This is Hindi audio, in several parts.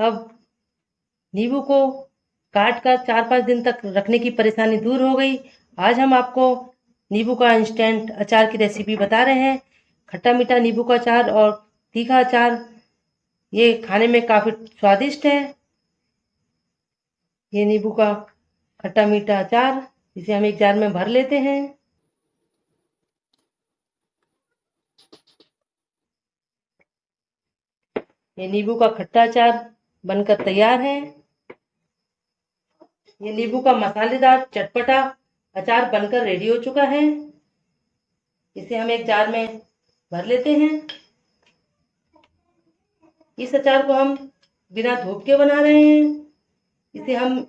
अब नींबू को काट कर 4-5 दिन तक रखने की परेशानी दूर हो गई। आज हम आपको नींबू का इंस्टेंट अचार की रेसिपी बता रहे हैं। खट्टा मीठा नींबू का अचार और तीखा अचार, ये खाने में काफ़ी स्वादिष्ट है। ये नींबू का खट्टा मीठा अचार, इसे हम एक जार में भर लेते हैं। ये नींबू का खट्टा अचार बनकर तैयार है। ये नींबू का मसालेदार चटपटा अचार बनकर रेडी हो चुका है। इसे हम एक जार में भर लेते हैं। इस अचार को हम बिना धूप के बना रहे हैं। इसे हम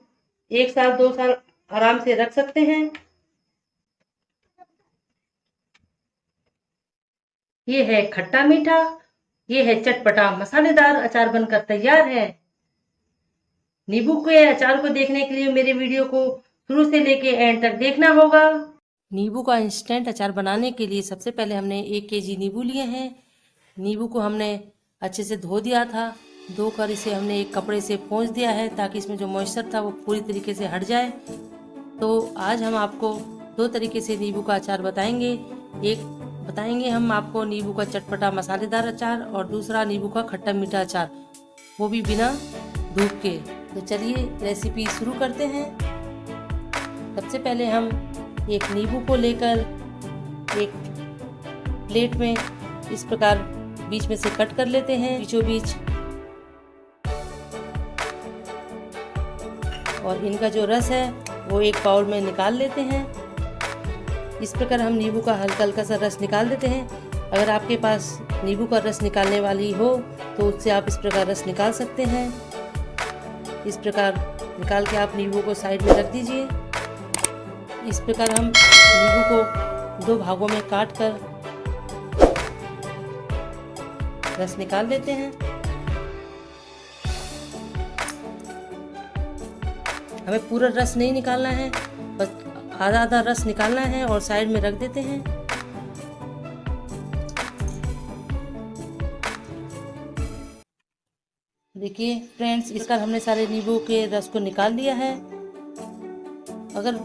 1 साल 2 साल आराम से रख सकते हैं। ये है खट्टा मीठा, ये है चटपटा मसालेदार अचार बनकर तैयार है। नींबू के अचार को देखने के लिए मेरे वीडियो को शुरू से लेके एंड तक देखना होगा। नींबू का इंस्टेंट अचार बनाने के लिए सबसे पहले हमने 1 केजी नींबू लिए हैं। नींबू को हमने अच्छे से धो दिया था। धोकर इसे हमने एक कपड़े से पोंछ दिया है ताकि इसमें जो मॉइस्चर था वो पूरी तरीके से हट जाए। तो आज हम आपको 2 तरीके से नींबू का अचार बताएंगे। एक बताएंगे हम आपको नींबू का चटपटा मसालेदार अचार और दूसरा नींबू का खट्टा मीठा अचार, वो भी बिना धूप के। तो चलिए रेसिपी शुरू करते हैं। सबसे पहले हम एक नींबू को लेकर एक प्लेट में इस प्रकार बीच में से कट कर लेते हैं, बीचों बीच। और इनका जो रस है वो एक बाउल में निकाल लेते हैं। इस प्रकार हम नींबू का हल्का हल्का सा रस निकाल देते हैं। अगर आपके पास नींबू का रस निकालने वाली हो तो उससे आप इस प्रकार रस निकाल सकते हैं। इस प्रकार निकाल के आप नींबू को साइड में रख दीजिए। इस प्रकार हम नींबू को 2 भागों में काट कर रस निकाल लेते हैं। हमें पूरा रस नहीं निकालना है, बस आधा आधा रस निकालना है और साइड में रख देते हैं। देखिए फ्रेंड्स, इसका हमने सारे नींबू के रस को निकाल लिया है। अगर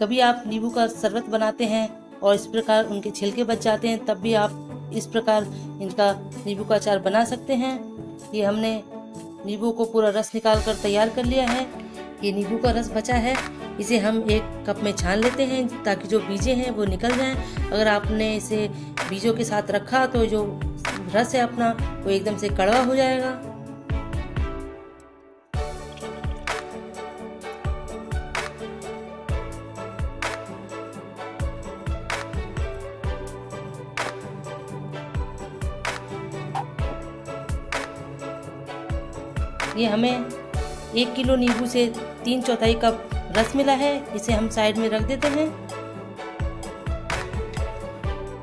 कभी आप नींबू का शरबत बनाते हैं और इस प्रकार उनके छिलके बच जाते हैं, तब भी आप इस प्रकार इनका नींबू का अचार बना सकते हैं। ये हमने नींबू को पूरा रस निकाल कर तैयार कर लिया है। ये नींबू का रस बचा है, इसे हम एक कप में छान लेते हैं ताकि जो बीजे हैं वो निकल जाएं। अगर आपने इसे बीजों के साथ रखा तो जो रस है अपना वो एकदम से कड़वा हो जाएगा। ये हमें 1 किलो नींबू से 3/4 कप रस मिला है। इसे हम साइड में रख देते हैं।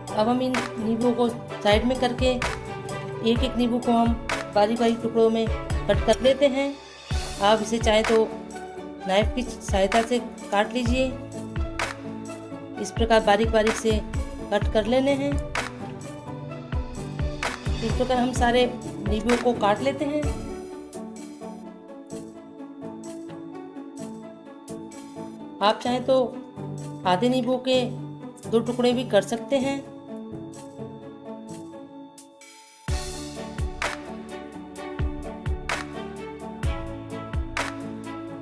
अब हम इन नींबू को साइड में करके एक एक नींबू को हम बारीक बारीक टुकड़ों में कट कर लेते हैं। आप इसे चाहे तो नाइफ की सहायता से काट लीजिए। इस प्रकार बारीक बारीक से कट कर लेने हैं। इस प्रकार हम सारे नींबू को काट लेते हैं। आप चाहें तो आधे नींबू के 2 टुकड़े भी कर सकते हैं।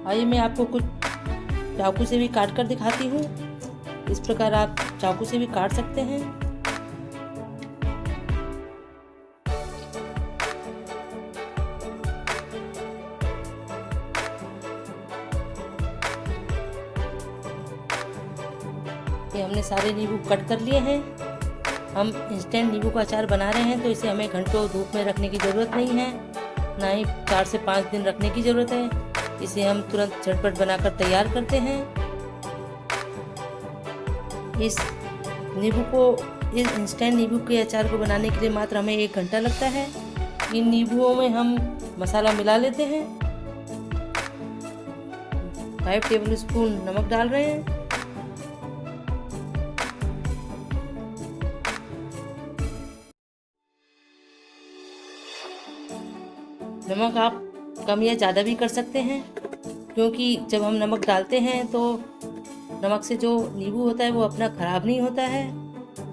आइए मैं आपको कुछ चाकू से भी काट कर दिखाती हूँ। इस प्रकार आप चाकू से भी काट सकते हैं। ये हमने सारे नींबू कट कर लिए हैं। हम इंस्टेंट नींबू का अचार बना रहे हैं तो इसे हमें घंटों धूप में रखने की ज़रूरत नहीं है, ना ही 4 से 5 दिन रखने की ज़रूरत है। इसे हम तुरंत झटपट बनाकर तैयार करते हैं। इस इंस्टेंट नींबू के अचार को बनाने के लिए मात्र हमें 1 घंटा लगता है। इन नींबुओं में हम मसाला मिला लेते हैं। 5 टेबल स्पून नमक डाल रहे हैं। नमक आप कम या ज़्यादा भी कर सकते हैं, क्योंकि जब हम नमक डालते हैं तो नमक से जो नींबू होता है वो अपना ख़राब नहीं होता है,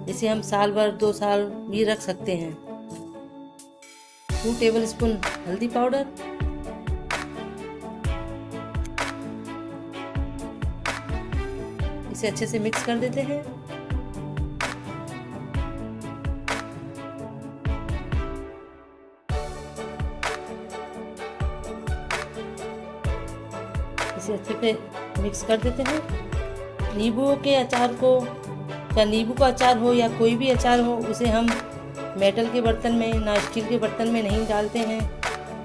इसे हम साल भर 2 साल भी रख सकते हैं। 2 टेबलस्पून हल्दी पाउडर, इसे अच्छे से मिक्स कर देते हैं। इसे अच्छे से मिक्स कर देते हैं। नींबू के अचार को, या नींबू का अचार हो या कोई भी अचार हो, उसे हम मेटल के बर्तन में, ना स्टील के बर्तन में नहीं डालते हैं,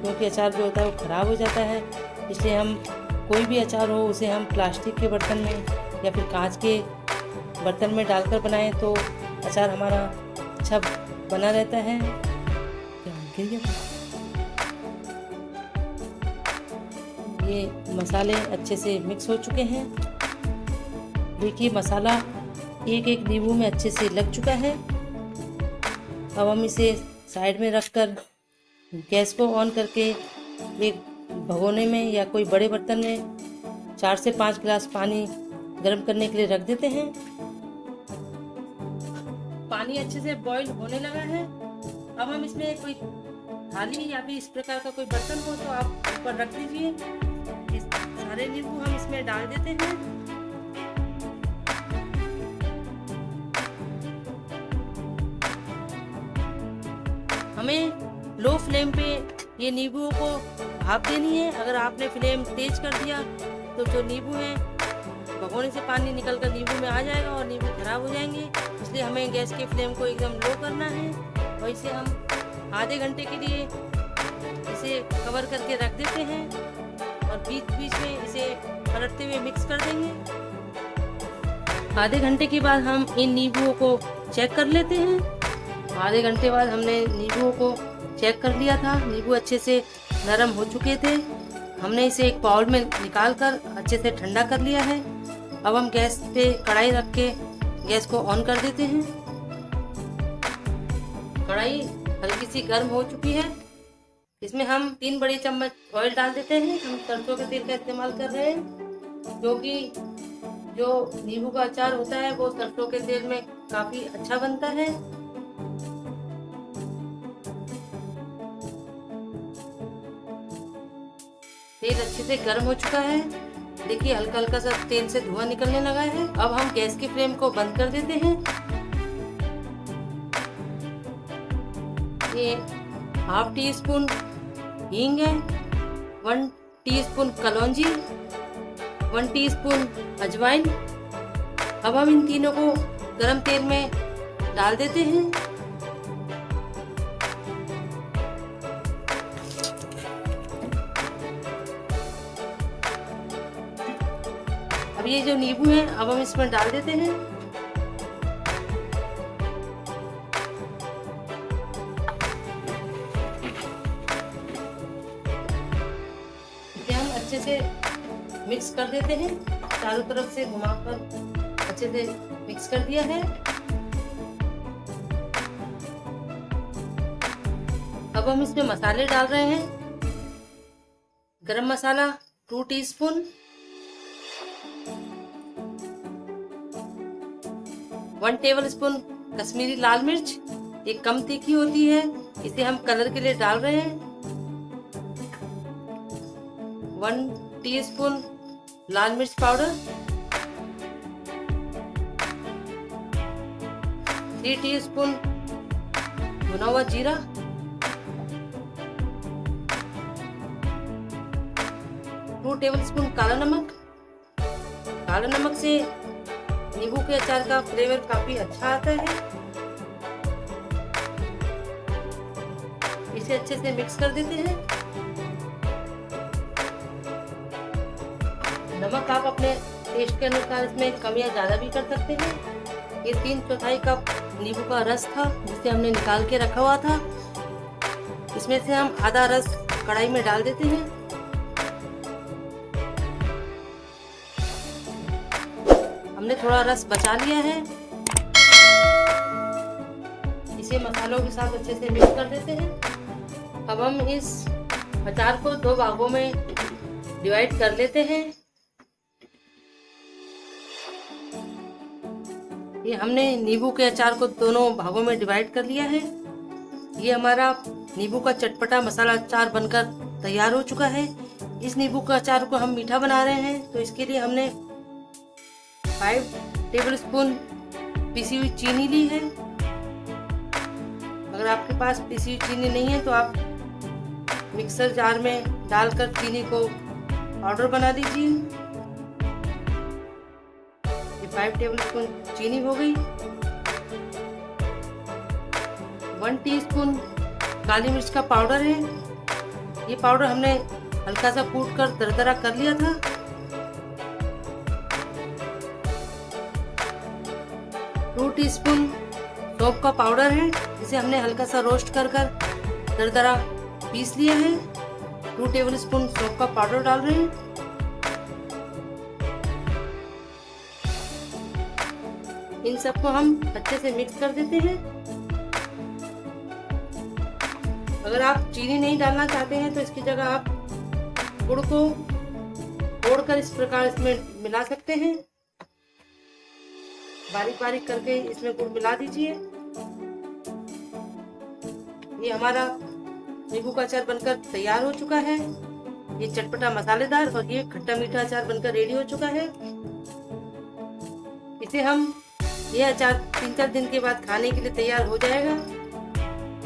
क्योंकि अचार जो होता है वो ख़राब हो जाता है। इसलिए हम कोई भी अचार हो उसे हम प्लास्टिक के बर्तन में या फिर कांच के बर्तन में डालकर बनाएं तो अचार हमारा अच्छा बना रहता है। ये मसाले अच्छे से मिक्स हो चुके हैं। देखिए मसाला एक एक नींबू में अच्छे से लग चुका है। अब हम इसे साइड में रखकर गैस को ऑन करके एक भगोने में या कोई बड़े बर्तन में 4 से 5 गिलास पानी गर्म करने के लिए रख देते हैं। पानी अच्छे से बॉईल होने लगा है। अब हम इसमें कोई थाली या फिर इस प्रकार का कोई बर्तन हो तो आप ऊपर रख दीजिए। इस सारे नींबू हम इसमें डाल देते हैं। हमें लो फ्लेम पे ये नींबुओं को भाप देनी है। अगर आपने फ्लेम तेज कर दिया तो जो नींबू हैं भगोने से पानी निकल कर नींबू में आ जाएगा और नींबू खराब हो जाएंगे। इसलिए हमें गैस के फ्लेम को एकदम लो करना है और इसे हम आधे घंटे के लिए इसे कवर करके रख देते हैं और बीच बीच में इसे पलटते हुए मिक्स कर देंगे। आधे घंटे के बाद हम इन नींबुओं को चेक कर लेते हैं। आधे घंटे बाद हमने नींबुओं को चेक कर लिया था। नींबू अच्छे से नरम हो चुके थे। हमने इसे एक बाउल में निकाल कर अच्छे से ठंडा कर लिया है। अब हम गैस पे कढ़ाई रख के गैस को ऑन कर देते हैं। कढ़ाई हल्की सी गर्म हो चुकी है। इसमें हम 3 बड़े चम्मच ऑयल डाल देते हैं। हम सरसों के तेल का इस्तेमाल कर रहे हैं, क्योंकि जो नींबू का अचार होता है वो सरसों के तेल में काफी अच्छा बनता है। तेल अच्छे से गर्म हो चुका है। देखिए हल्का हल्का सा तेल से धुआं निकलने लगा है। अब हम गैस की फ्लेम को बंद कर देते हैं। ये ½ टीस्पून हींग है, 1 टीस्पून कलौंजी, 1 टीस्पून अजवाइन। अब हम इन तीनों को गरम तेल में डाल देते हैं। अब ये जो नींबू है अब हम इसमें डाल देते हैं। इसे हम अच्छे से मिक्स कर देते हैं। चारों तरफ से घुमाकर अच्छे से मिक्स कर दिया है। अब हम इसमें मसाले डाल रहे हैं। गरम मसाला 2 टीस्पून, 1 टेबलस्पून कश्मीरी लाल मिर्च, ये कम तीखी होती है, इसे हम कलर के लिए डाल रहे हैं। 1 टीस्पून लाल मिर्च पाउडर, 3 टीस्पून भुना हुआ जीरा, 2 टेबलस्पून काला नमक। काला नमक से नींबू के अचार का फ्लेवर काफी अच्छा आता है। इसे अच्छे से मिक्स कर देते हैं। नमक आप अपने टेस्ट के अनुसार इसमें कम या ज्यादा भी कर सकते हैं। ये 3/4 कप नींबू का रस था जिसे हमने निकाल के रखा हुआ था। इसमें से हम आधा रस कढ़ाई में डाल देते हैं। हमने थोड़ा रस बचा लिया है। इसे मसालों के साथ अच्छे से मिक्स कर देते हैं। अब हम इस अचार को 2 भागों में डिवाइड कर लेते हैं। ये हमने नींबू के अचार को दोनों भागों में डिवाइड कर लिया है। ये हमारा नींबू का चटपटा मसाला अचार बनकर तैयार हो चुका है। इस नींबू का अचार को हम मीठा बना रहे हैं, तो इसके लिए हमने 5 टेबलस्पून पिसी हुई चीनी ली है। अगर आपके पास पिसी हुई चीनी नहीं है तो आप मिक्सर जार में डालकर चीनी को पाउडर बना दीजिए। ये 5 टेबलस्पून चीनी हो गई। 1 टीस्पून काली मिर्च का पाउडर है। ये पाउडर हमने हल्का सा कूट कर दरदरा कर लिया था। 2 टीस्पून सौंफ का पाउडर है, जिसे हमने हल्का सा रोस्ट कर दरदरा पीस लिया है। 2 टेबलस्पून सौंफ का पाउडर डाल रहे हैं। इन सबको हम अच्छे से मिक्स कर देते हैं। अगर आप चीनी नहीं डालना चाहते हैं तो इसकी जगह आप गुड़ को तोड़कर इस प्रकार इसमें मिला सकते हैं। बारीक बारीक करके इसमें गुड़ मिला दीजिए। ये हमारा नींबू का अचार बनकर तैयार हो चुका है। ये चटपटा मसालेदार और ये खट्टा मीठा अचार बनकर रेडी हो चुका है। इसे हम यह अचार 3-4 दिन के बाद खाने के लिए तैयार हो जाएगा।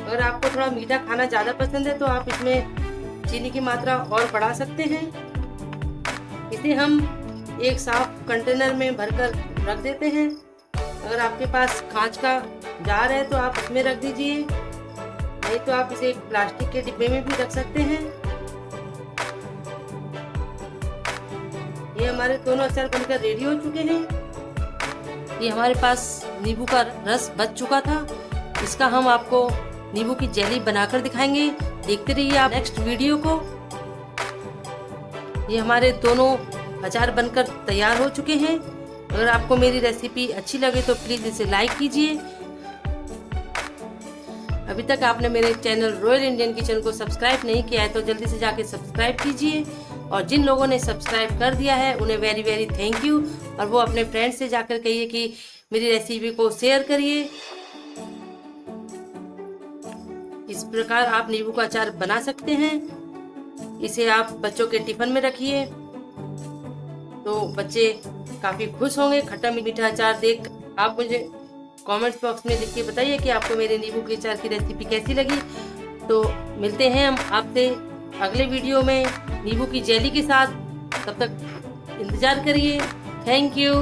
अगर आपको थोड़ा मीठा खाना ज़्यादा पसंद है तो आप इसमें चीनी की मात्रा और बढ़ा सकते हैं। इसे हम एक साफ कंटेनर में भरकर रख देते हैं। अगर आपके पास कांच का जार है तो आप उसमें रख दीजिए, नहीं तो आप इसे प्लास्टिक के डिब्बे में भी रख सकते हैं। ये हमारे दोनों अचार बनकर रेडी हो चुके हैं। ये हमारे पास नींबू का रस बच चुका था। इसका हम आपको नींबू की जेली बनाकर दिखाएंगे। देखते रहिए आप नेक्स्ट वीडियो को। ये हमारे दोनों अचार बनकर तैयार हो चुके हैं। अगर आपको मेरी रेसिपी अच्छी लगे तो प्लीज इसे लाइक कीजिए। अभी तक आपने मेरे चैनल रॉयल इंडियन किचन को सब्सक्राइब नहीं किया है तो जल्दी से जाके सब्सक्राइब कीजिए। और जिन लोगों ने सब्सक्राइब कर दिया है उन्हें वेरी वेरी थैंक यू। और वो अपने फ्रेंड्स से जाकर कहिए कि मेरी रेसिपी को शेयर करिए। इस प्रकार आप नींबू का अचार बना सकते हैं। इसे आप बच्चों के टिफिन में रखिए तो बच्चे काफी खुश होंगे। खट्टा मीठा अचार देख आप मुझे कमेंट्स बॉक्स में लिख के बताइए कि आपको मेरे नींबू के अचार की रेसिपी कैसी लगी। तो मिलते हैं हम आपसे अगले वीडियो में नींबू की जेली के साथ। तब तक इंतजार करिए। Thank you.